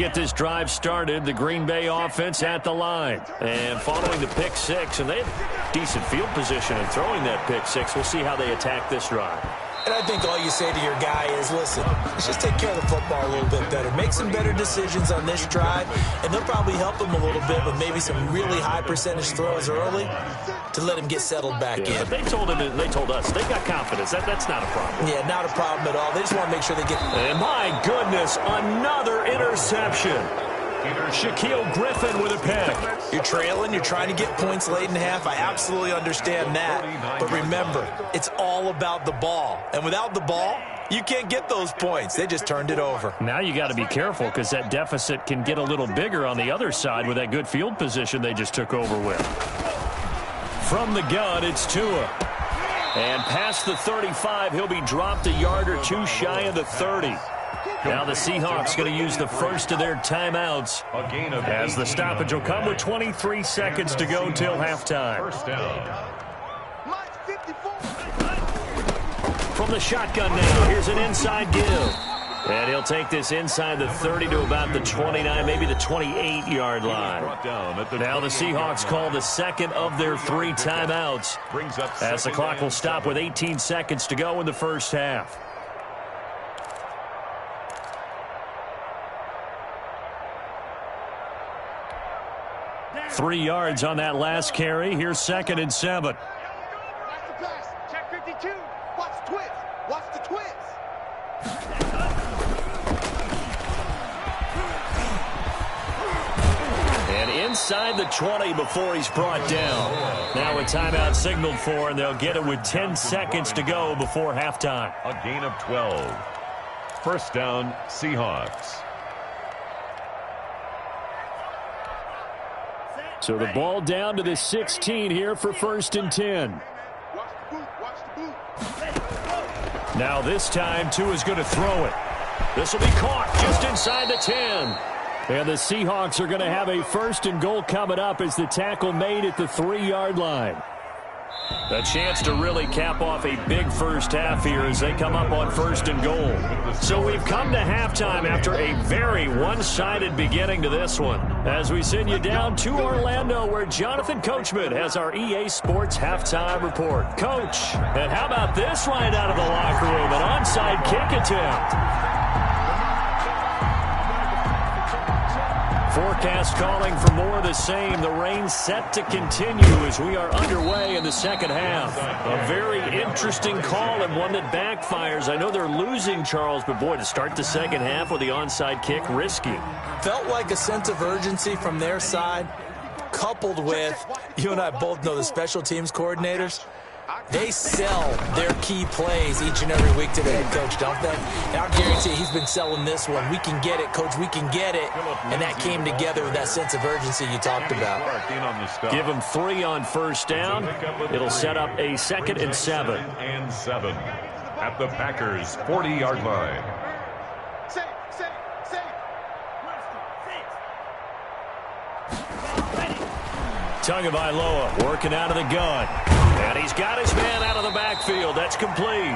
get this drive started. The Green Bay offense at the line. And following the pick six, and they have decent field position in throwing that pick six. We'll see how they attack this drive. And I think all you say to your guy is, listen, let's just take care of the football a little bit better. Make some better decisions on this drive, and they'll probably help him a little bit with maybe some really high percentage throws early to let him get settled back in. But they told us, they've got confidence. That's not a problem. Yeah, not a problem at all. They just want to make sure they get... And my goodness, another interception. Shaquille Griffin with a pick. You're trailing. You're trying to get points late in half. I absolutely understand that. But remember, it's all about the ball. And without the ball, you can't get those points. They just turned it over. Now you got to be careful because that deficit can get a little bigger on the other side with that good field position they just took over with. From the gun, it's Tua. And past the 35, he'll be dropped a yard or two shy of the 30. Now the Seahawks going to use the first of their timeouts as the stoppage will come with 23 seconds to go till halftime. First down. From the shotgun now, here's an inside give. And he'll take this inside the 30 to about the 29, maybe the 28-yard line. Now the Seahawks call the second of their 3 timeouts as the clock will stop with 18 seconds to go in the first half. Three yards on that last carry. Here's 2nd and 7. Check 52. Watch the twist. Watch the twist. And inside the 20 before he's brought down. Now a timeout signaled for, and they'll get it with 10 seconds to go before halftime. A gain of 12. First down, Seahawks. So the ball down to the 16 here for 1st and 10. Now this time, Tua's going to throw it. This will be caught just inside the 10. And the Seahawks are going to have a 1st and goal coming up as the tackle made at the 3-yard line. A chance to really cap off a big first half here as they come up on 1st and goal. So we've come to halftime after a very one-sided beginning to this one. As we send you down to Orlando where Jonathan Coachman has our EA Sports halftime report. Coach, and how about this right out of the locker room? An onside kick attempt. Forecast calling for more of the same. The rain set to continue as we are underway in the second half. A very interesting call and one that backfires. I know they're losing, Charles, but boy, to start the second half with the onside kick, risky. Felt like a sense of urgency from their side, coupled with, you and I both know the special teams coordinators. They sell their key plays each and every week to the head coach, don't they? And I'll guarantee he's been selling this one. We can get it, coach, we can get it. And that came together with that sense of urgency you talked about. Give them 3 on first down. It'll set up a 2nd and 7. And 7 at the Packers' 40-yard line. Tagovailoa working out of the gun. And he's got his man out of the backfield. That's complete.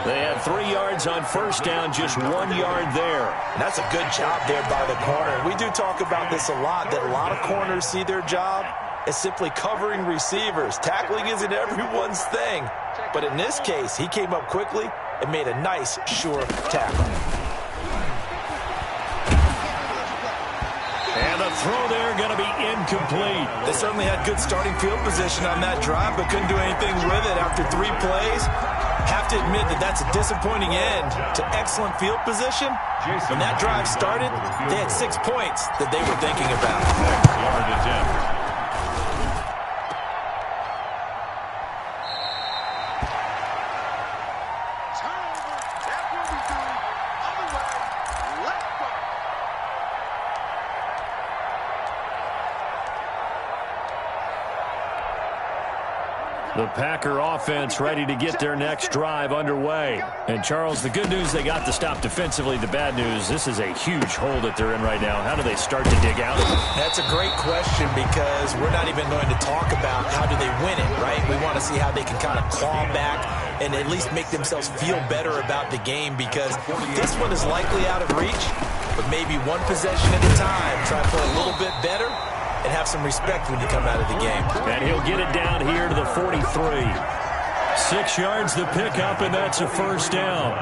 They had 3 yards on first down, just 1 yard there. And that's a good job there by the corner. We do talk about this a lot, that a lot of corners see their job as simply covering receivers. Tackling isn't everyone's thing. But in this case, he came up quickly and made a nice, sure tackle. And the throw there going to be incomplete. They certainly had good starting field position on that drive, but couldn't do anything with it after 3 plays. Have to admit that that's a disappointing end to excellent field position. When that drive started, they had 6 points that they were thinking about. Next yard attempt. The Packer offense ready to get their next drive underway. And, Charles, the good news, they got the stop defensively. The bad news, this is a huge hole that they're in right now. How do they start to dig out of it? That's a great question because we're not even going to talk about how do they win it, right? We want to see how they can kind of claw back and at least make themselves feel better about the game because this one is likely out of reach. but maybe one possession at a time. Try to play a little bit better and have some respect when you come out of the game. And he'll get it down here to the 43. 6 yards the pickup, and that's a first down.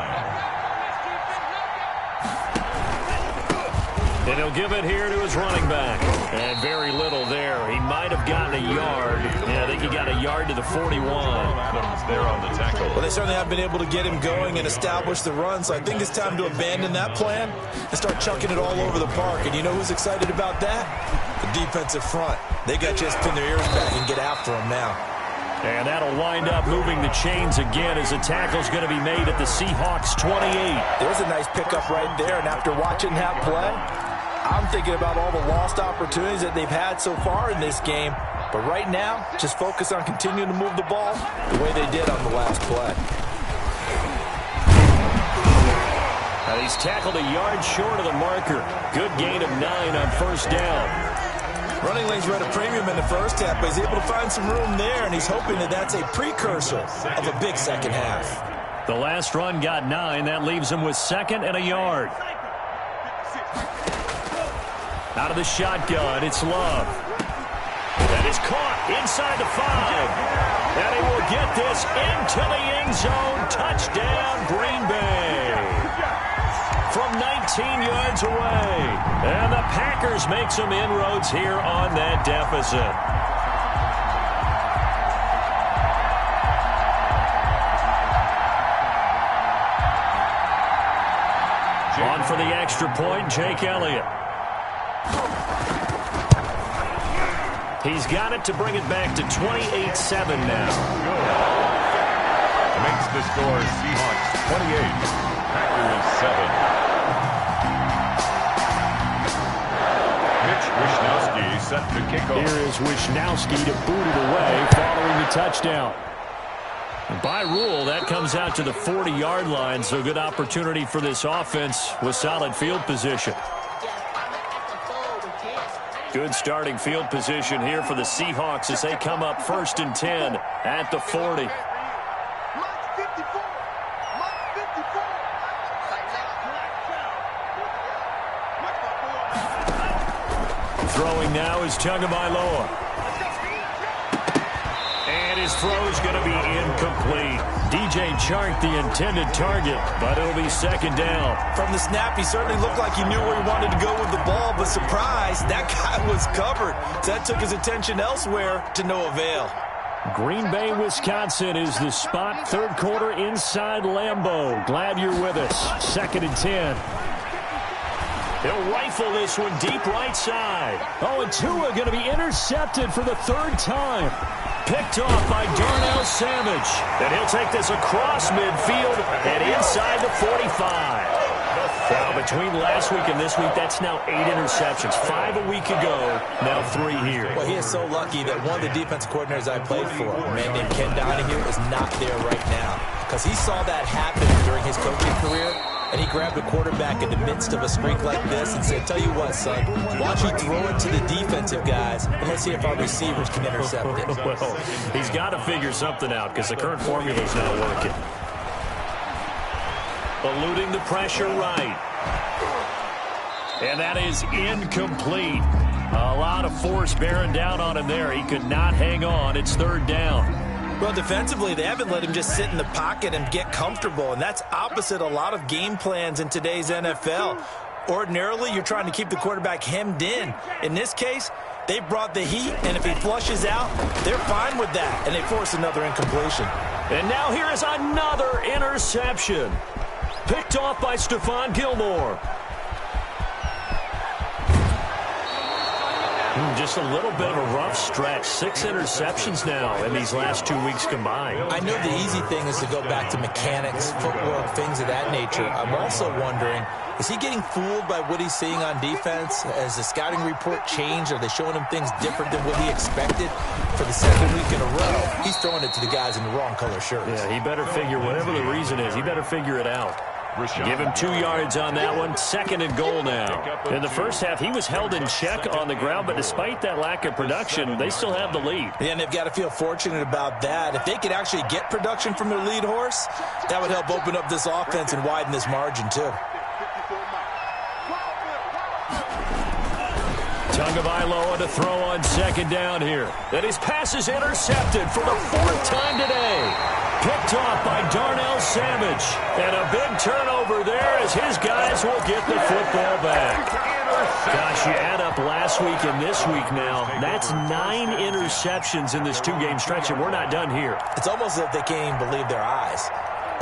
And he'll give it here to his running back. And very little there. He might have gotten a yard. Yeah, I think he got a yard to the 41. Adams there on the tackle. Well, they certainly have been able to get him going and establish the run, so I think it's time to abandon that plan and start chucking it all over the park. And you know who's excited about that? The defensive front. They got to just pin their ears back and get after him now. And that'll wind up moving the chains again as the tackle's going to be made at the Seahawks 28. There's a nice pickup right there, and after watching that play, I'm thinking about all the lost opportunities that they've had so far in this game. But right now, just focus on continuing to move the ball the way they did on the last play. Now he's tackled a yard short of the marker. Good gain of 9 on first down. Running lanes were at a premium in the first half, but he's able to find some room there, and he's hoping that that's a precursor of a big second half. The last run got 9. That leaves him with 2nd and a yard. Out of the shotgun, it's Love. That is caught inside the 5. And he will get this into the end zone. Touchdown, Green Bay. From 19 yards away. And the Packers make some inroads here on that deficit. On for the extra point, Jake Elliott. He's got it to bring it back to 28-7 now. Makes the score Seahawks 28, Packers 7. Mitch Wishnowsky set the kickoff. Here is Wishnowsky to boot it away following the touchdown. By rule, that comes out to the 40-yard line, so good opportunity for this offense with solid field position. Good starting field position here for the Seahawks as they come up 1st and 10 at the 40. Throwing now is Tagovailoa. And his throw is going to be incomplete. DJ Chark, the intended target, but it'll be 2nd down. From the snap, he certainly looked like he knew where he wanted to go with the ball, but surprise, that guy was covered. So that took his attention elsewhere to no avail. Green Bay, Wisconsin is the spot. 3rd quarter inside Lambeau. Glad you're with us. 2nd and 10. He'll rifle this one deep right side. Oh, and Tua going to be intercepted for the 3rd time. Picked off by Darnell Savage. And he'll take this across midfield and inside the 45. Now, between last week and this week, that's now 8 interceptions. 5 a week ago, now 3 here. Well, he is so lucky that one of the defense coordinators I played for, a man named Ken Donahue, is not there right now. Because he saw that happen during his coaching career, and he grabbed a quarterback in the midst of a streak like this and said, tell you what, son, why don't you throw it to the defensive guys, and let's see if our receivers can intercept it. Well, he's got to figure something out because the current formula is not working. Eluding the pressure right. And that is incomplete. A lot of force bearing down on him there. He could not hang on. It's 3rd down. Well, defensively, they haven't let him just sit in the pocket and get comfortable, and that's opposite a lot of game plans in today's NFL. Ordinarily, you're trying to keep the quarterback hemmed in. In this case, they brought the heat, and if he flushes out, they're fine with that, and they force another incompletion. And now here is another interception. Picked off by Stephon Gilmore. Just a little bit of a rough stretch. 6 interceptions now in these last 2 weeks combined. I know the easy thing is to go back to mechanics, footwork, things of that nature. I'm also wondering, is he getting fooled by what he's seeing on defense? Has the scouting report changed? Are they showing him things different than what he expected? For the 2nd week in a row, he's throwing it to the guys in the wrong color shirts. Yeah, he better figure, whatever the reason is, he better figure it out. Give him 2 yards on that one. 2nd and goal now. In the first half, he was held in check on the ground, but despite that lack of production, they still have the lead. Yeah, and they've got to feel fortunate about that. If they could actually get production from their lead horse, that would help open up this offense and widen this margin, too. Tagovailoa to throw on second down here. And his pass is intercepted for the 4th time today. Picked off by Darnell Savage. And a big turnover there as his guys will get the football back. Gosh, you add up last week and this week now. That's 9 interceptions in this 2-game stretch, and we're not done here. It's almost as if they can't even believe their eyes.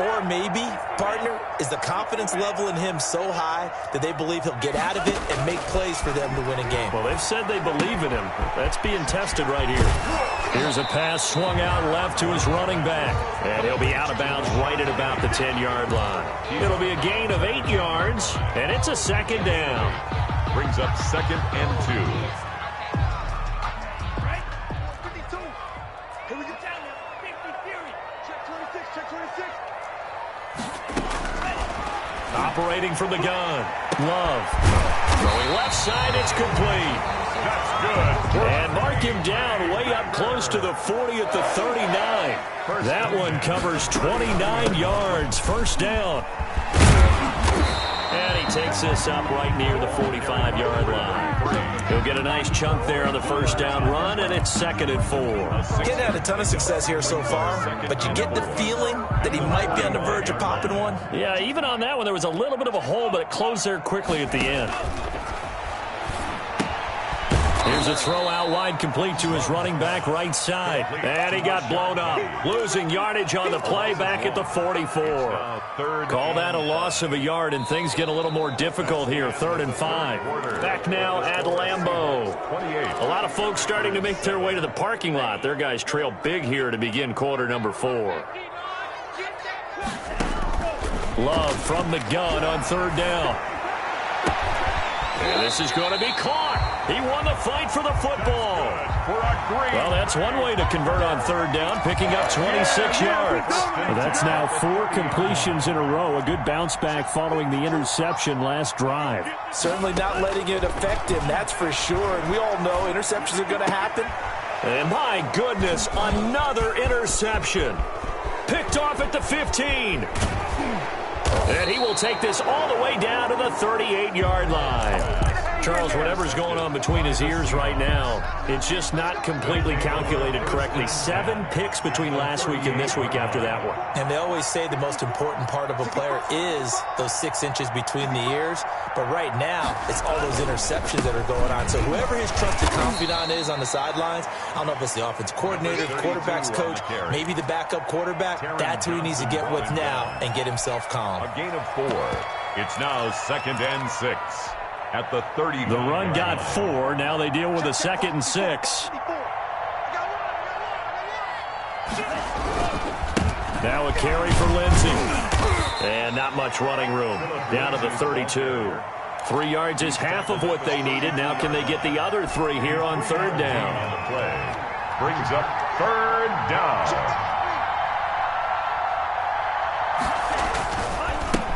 Or maybe, partner, is the confidence level in him so high that they believe he'll get out of it and make plays for them to win a game. Well, they've said they believe in him. That's being tested right here. Here's a pass swung out left to his running back. And he'll be out of bounds right at about the 10-yard line. It'll be a gain of 8 yards, and it's a 2nd down. Brings up 2nd and 2. Right? 52. Here we go. Down there. 50 Fury. Check 26. Check 26. Operating from the gun. Love. Throwing left side. It's complete. That's good. And mark him down way up close to the 40 at the 39. That one covers 29 yards. 1st down. And he takes this up right near the 45-yard line. He'll get a nice chunk there on the 1st down run, and it's 2nd and 4. Getting had a ton of success here so far, but you get the feeling that he might be on the verge of popping one. Yeah, even on that one, there was a little bit of a hole, but it closed there quickly at the end. Here's a throw out wide, complete to his running back right side. And he got blown up. Losing yardage on the play back at the 44. Call that a loss of a yard, and things get a little more difficult here. 3rd and 5. Back now at Lambeau. A lot of folks starting to make their way to the parking lot. Their guys trail big here to begin quarter number 4. Love from the gun on 3rd down. And this is going to be caught. He won the fight for the football. Well, that's one way to convert on 3rd down, picking up 26 yards. Well, that's now 4 completions in a row. A good bounce back following the interception last drive. Certainly not letting it affect him, that's for sure. And we all know interceptions are going to happen. And my goodness, another interception. Picked off at the 15. And he will take this all the way down to the 38-yard line. Charles, whatever's going on between his ears right now, it's just not completely calculated correctly. 7 picks between last week and this week after that one. And they always say the most important part of a player is those 6 inches between the ears. But right now, it's all those interceptions that are going on. So whoever his trusted confidant is on the sidelines, I don't know if it's the offensive coordinator, the quarterback's coach, maybe the backup quarterback, that's who he needs to get with now and get himself calm. A gain of 4. It's now 2nd and 6. At the 30. The run got 4. Now they deal with a 2nd and 6. Now a carry for Lindsey. And not much running room. Down to the 32. 3 yards is half of what they needed. Now can they get the other 3 here on 3rd down? Play brings up 3rd down.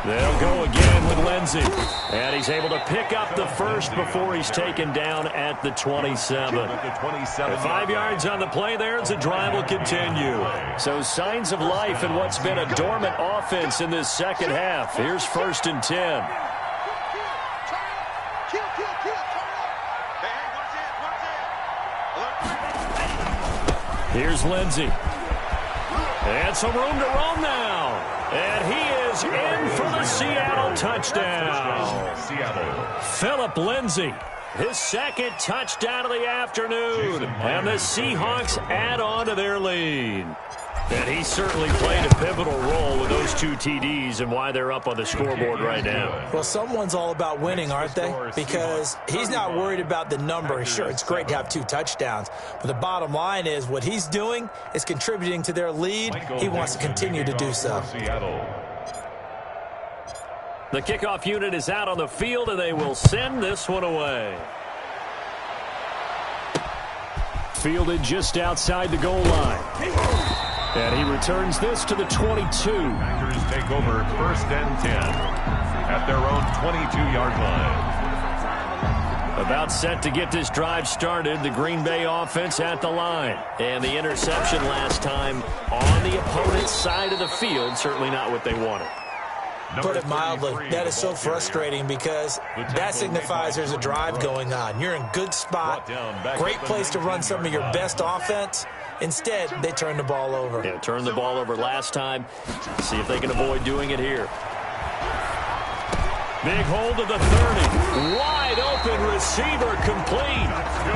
They'll go again with Lindsey. And he's able to pick up the 1st before he's taken down at the 27. 5 yards on the play there as the drive will continue. So signs of life in what's been a dormant offense in this 2nd half. Here's 1st and 10. Here's Lindsey. And some room to roam now. And he is in for the Seattle touchdown. Phillip Lindsey, his 2nd touchdown of the afternoon. And the Seahawks add on to their lead. And he certainly played a pivotal role with those 2 TDs and why they're up on the scoreboard right now. Well, someone's all about winning, aren't they? Because he's not worried about the number. Sure, it's great to have 2 touchdowns. But the bottom line is what he's doing is contributing to their lead. He wants to continue to do so. The kickoff unit is out on the field, and they will send this one away. Fielded just outside the goal line. And he returns this to the 22. Packers take over 1st and 10 at their own 22-yard line. About set to get this drive started. The Green Bay offense at the line. And the interception last time on the opponent's side of the field. Certainly not what they wanted. put it mildly. That is so frustrating because that signifies there's a drive going on. You're in good spot, great place to run some of your best offense. Instead, they turn the ball over. Yeah, turned the ball over last time. See if they can avoid doing it here. Big hold of the 30. Wide open receiver complete.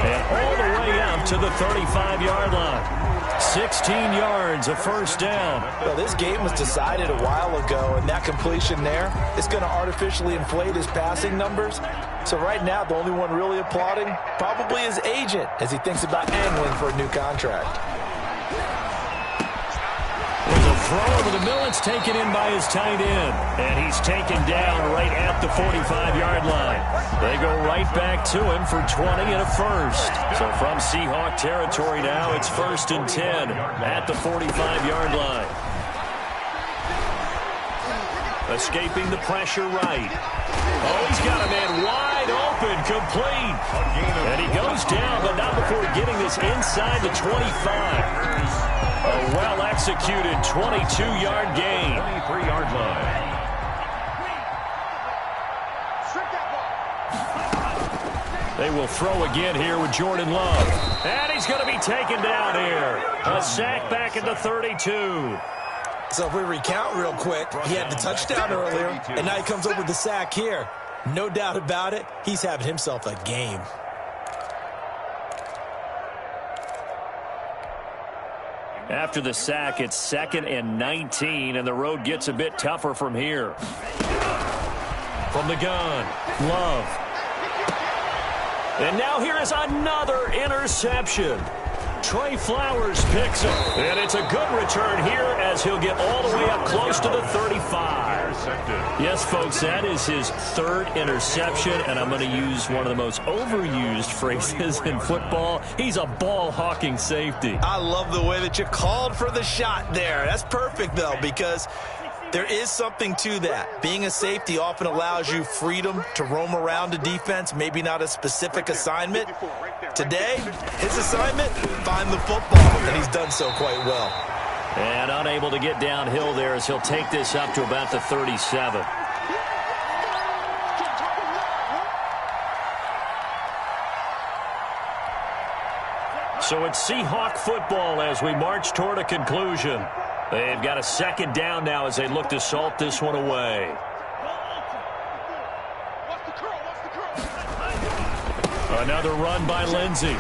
And all the way out to the 35-yard line. 16 yards, a first down. Well, this game was decided a while ago, and that completion there is going to artificially inflate his passing numbers. So right now, the only one really applauding probably his agent as he thinks about angling for a new contract. There's a throw over the middle. It's taken in by his tight end. And he's taken down right at the 45-yard line. They go right back to him for 20 and a first. So from Seahawk territory now, it's 1st and 10 at the 45-yard line. Escaping the pressure right. Oh, he's got a man wide open, complete. And he goes down, but not before getting this inside the 25. A well-executed 22-yard gain. 23-yard line. They will throw again here with Jordan Love. And he's going to be taken down here. A sack back at the 32. So if we recount real quick, he had the touchdown earlier, and now he comes up with the sack here. No doubt about it, he's having himself a game. After the sack, it's 2nd and 19, and the road gets a bit tougher from here. From the gun, Love. And now here is another interception. Trey Flowers picks it, and it's a good return here as he'll get all the way up close to the 35. Yes, folks, that is his 3rd interception, and I'm going to use one of the most overused phrases in football. He's a ball-hawking safety. I love the way that you called for the shot there. That's perfect, though, because there is something to that. Being a safety often allows you freedom to roam around a defense, maybe not a specific assignment. Today, his assignment, find the football, and he's done so quite well. And unable to get downhill there as he'll take this up to about the 37. So it's Seahawk football as we march toward a conclusion. They've got a 2nd down now as they look to salt this one away. Another run by Lindsey.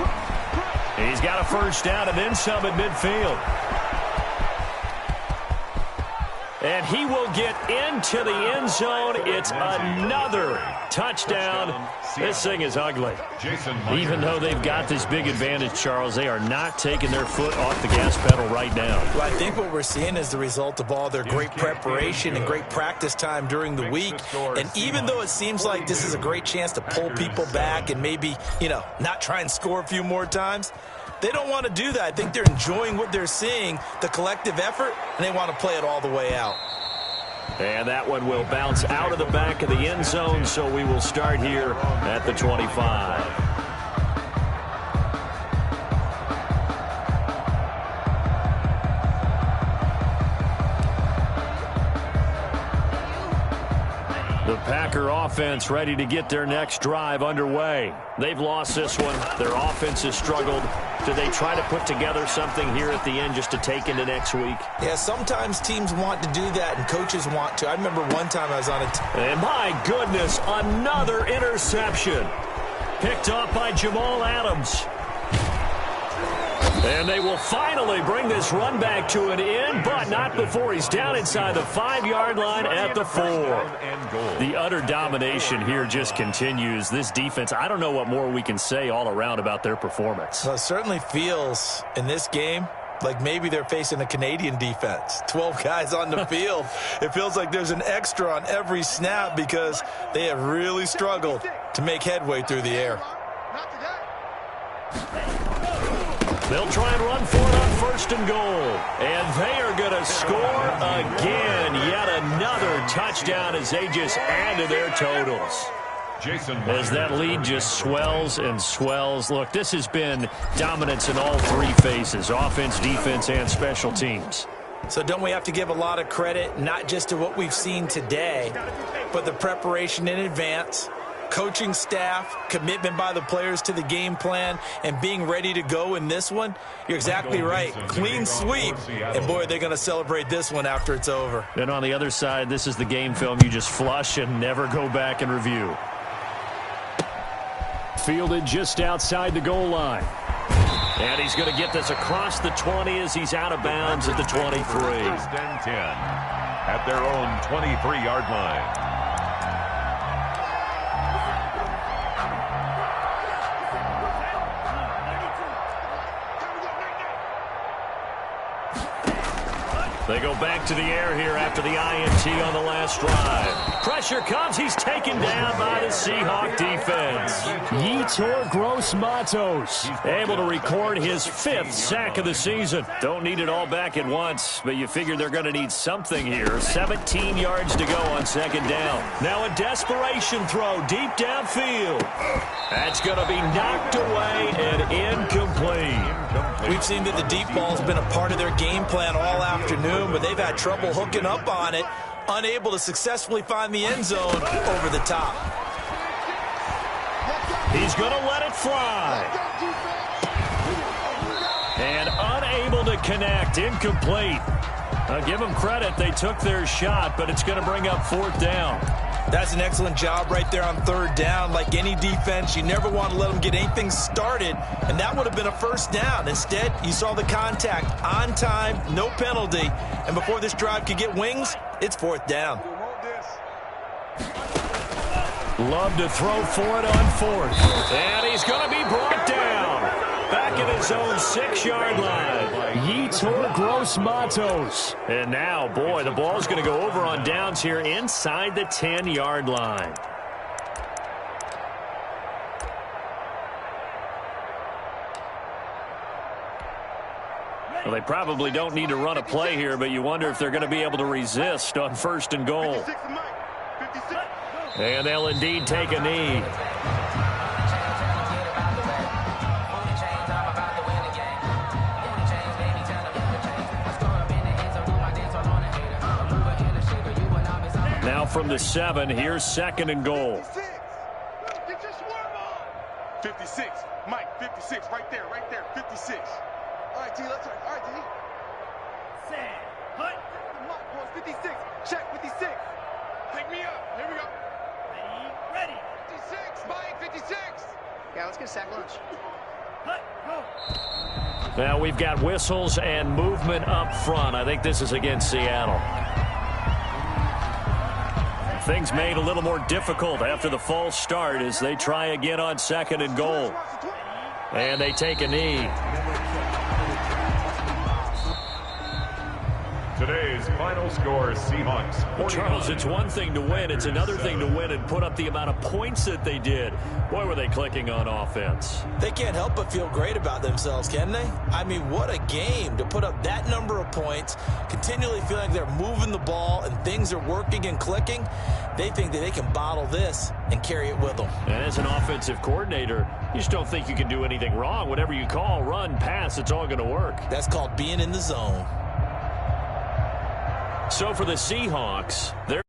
He's got a first down and then some at midfield. And he will get into the end zone. It's another touchdown. This thing is ugly. Even though they've got this big advantage, Charles, they are not taking their foot off the gas pedal right now. Well, I think what we're seeing is the result of all their great preparation and great practice time during the week. And even though it seems like this is a great chance to pull people back and maybe, not try and score a few more times, they don't want to do that. I think they're enjoying what they're seeing, the collective effort, and they want to play it all the way out. And that one will bounce out of the back of the end zone, so we will start here at the 25. The Packer offense ready to get their next drive underway. They've lost this one. Their offense has struggled. Do they try to put together something here at the end just to take into next week? Yeah, sometimes teams want to do that and coaches want to. I remember one time I was on a team. And my goodness, another interception. Picked up by Jamal Adams. And they will finally bring this run back to an end, but not before he's down inside the 5-yard line at the 4. The utter domination here just continues. This defense, I don't know what more we can say all around about their performance. Well, it certainly feels in this game like maybe they're facing a Canadian defense. 12 guys on the field. It feels like there's an extra on every snap because they have really struggled to make headway through the air. They'll try and run for it on 1st and goal. And they are going to score again. Yet another touchdown as they just add to their totals. As that lead just swells and swells. Look, this has been dominance in all 3 phases, offense, defense, and special teams. So don't we have to give a lot of credit, not just to what we've seen today, but the preparation in advance, coaching staff, commitment by the players to the game plan, and being ready to go in this one? You're exactly right. Clean sweep. And, boy, they're going to celebrate this one after it's over. And on the other side, this is the game film you just flush and never go back and review. Fielded just outside the goal line. And he's going to get this across the 20 as he's out of bounds at the 23. First and 10 at their own 23-yard line. They go back to the air here after the INT on the last drive. Pressure comes. He's taken down by the Seahawk defense. Yetur Gross-Matos able to record his 5th sack of the season. Don't need it all back at once, but you figure they're going to need something here. 17 yards to go on 2nd down. Now a desperation throw deep downfield. That's going to be knocked away and incomplete. We've seen that the deep ball's been a part of their game plan all afternoon, but they've had trouble hooking up on it, unable to successfully find the end zone over the top. He's going to let it fly. And unable to connect, incomplete. I'll give them credit, they took their shot, but it's going to bring up 4th down. That's an excellent job right there on 3rd down. Like any defense, you never want to let them get anything started, and that would have been a 1st down. Instead, you saw the contact on time, no penalty, and before this drive could get wings, it's 4th down. Love to throw for it on 4th. And he's going to be brought down. Back at his own 6-yard line. Yetur Gross-Matos. And now, boy, the ball's going to go over on downs here inside the 10-yard line. Well, they probably don't need to run a play here, but you wonder if they're going to be able to resist on 1st and goal. And they'll indeed take a knee. Now from the 7, here's 2nd and goal. 56, Mike, 56, right there, 56. All right, T, let's go. All right, T. Sam, hut, Mike, boys, 56, check, 56. Pick me up, here we go. Ready, 56, Mike, 56. Yeah, let's get a sack lunch. Hut, go. Now we've got whistles and movement up front. I think this is against Seattle. Things made a little more difficult after the false start as they try again on 2nd and goal. And they take a knee. Today's final score, Seahawks 49. Charles, it's one thing to win. It's another thing to win and put up the amount of points that they did. Boy, were they clicking on offense. They can't help but feel great about themselves, can they? I mean, what a game to put up that number of points, continually feeling they're moving the ball and things are working and clicking. They think that they can bottle this and carry it with them. And as an offensive coordinator, you just don't think you can do anything wrong. Whatever you call, run, pass, it's all going to work. That's called being in the zone. So for the Seahawks, they're